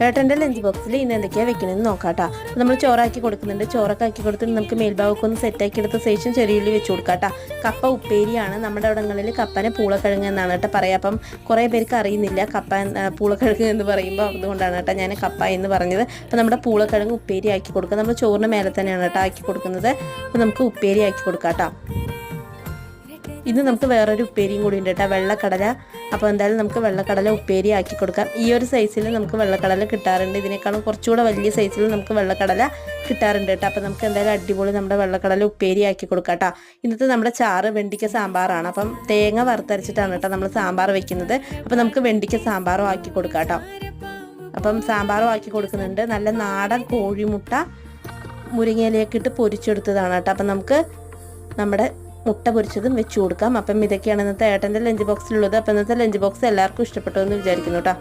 ഏട്ടൻ്റെ ലഞ്ച് ബോക്സിൽ ഇന്ന് എന്തൊക്കെയാണ് വെക്കണമെന്ന് നോക്കാം കേട്ടോ. നമ്മൾ ചോറാക്കി കൊടുക്കുന്നുണ്ട്. ചോറൊക്കെ ആക്കി കൊടുത്തിട്ട് നമുക്ക് മേൽഭാഗമൊക്കെ ഒന്ന് സെറ്റാക്കി എടുത്ത ശേഷം ചെറിയുള്ളി വെച്ച് കൊടുക്കാം കേട്ടോ. കപ്പ ഉപ്പേരിയാണ്. നമ്മുടെ അവിടങ്ങളിൽ കപ്പനെ പൂളക്കിഴങ്ങ് എന്നാണ് കേട്ടോ പറയുക. അപ്പം കുറേ പേർക്ക് അറിയുന്നില്ല കപ്പ പൂളക്കിഴങ്ങ് എന്ന് പറയുമ്പോൾ, അതുകൊണ്ടാണ് കേട്ടോ ഞാൻ കപ്പ എന്ന് പറഞ്ഞത്. അപ്പോൾ നമ്മുടെ പൂളക്കിഴങ്ങ് ഉപ്പേരി ആക്കി കൊടുക്കുക. നമ്മൾ ചോറിന് മേലെ തന്നെയാണ് കേട്ടോ ആക്കി കൊടുക്കുന്നത്. അപ്പോൾ നമുക്ക് ഉപ്പേരി ആക്കി കൊടുക്കാം കേട്ടോ. ഇന്ന് നമുക്ക് വേറൊരു ഉപ്പേരിയും കൂടി ഉണ്ട് കേട്ടോ, വെള്ളക്കടല. അപ്പോൾ എന്തായാലും നമുക്ക് വെള്ളക്കടല ഉപ്പേരി ആക്കി കൊടുക്കാം. ഈ ഒരു സൈസിൽ നമുക്ക് വെള്ളക്കടല കിട്ടാറുണ്ട്. ഇതിനേക്കാളും കുറച്ചുകൂടെ വലിയ സൈസിൽ നമുക്ക് വെള്ളക്കടല കിട്ടാറുണ്ട് കേട്ടോ. അപ്പോൾ നമുക്ക് എന്തായാലും അടിപൊളി നമ്മുടെ വെള്ളക്കടല ഉപ്പേരി ആക്കി കൊടുക്കാം കേട്ടോ. ഇന്നത്തെ നമ്മുടെ ചാറ് വെണ്ടിക്ക സാമ്പാറാണ്. അപ്പം തേങ്ങ വറുത്തരച്ചിട്ടാണ് കേട്ടോ നമ്മൾ സാമ്പാർ വെക്കുന്നത്. അപ്പോൾ നമുക്ക് വെണ്ടിക്ക സാമ്പാറും ആക്കി കൊടുക്കാം കേട്ടോ. അപ്പം സാമ്പാറും ആക്കി കൊടുക്കുന്നുണ്ട്. നല്ല നാടൻ കോഴിമുട്ട മുരിങ്ങയിലേക്ക് ഇട്ട് പൊരിച്ചെടുത്തതാണ് കേട്ടോ. അപ്പം നമുക്ക് നമ്മുടെ മുട്ട പൊരിച്ചതും വെച്ച് കൊടുക്കാം. അപ്പം ഇതൊക്കെയാണ് ഇന്നത്തെ ഏട്ടൻ്റെ ലഞ്ച് ബോക്സിലുള്ളത്. അപ്പം ഇന്നത്തെ ലഞ്ച് ബോക്സ് എല്ലാവർക്കും ഇഷ്ടപ്പെട്ടു എന്ന് വിചാരിക്കുന്നു കേട്ടോ.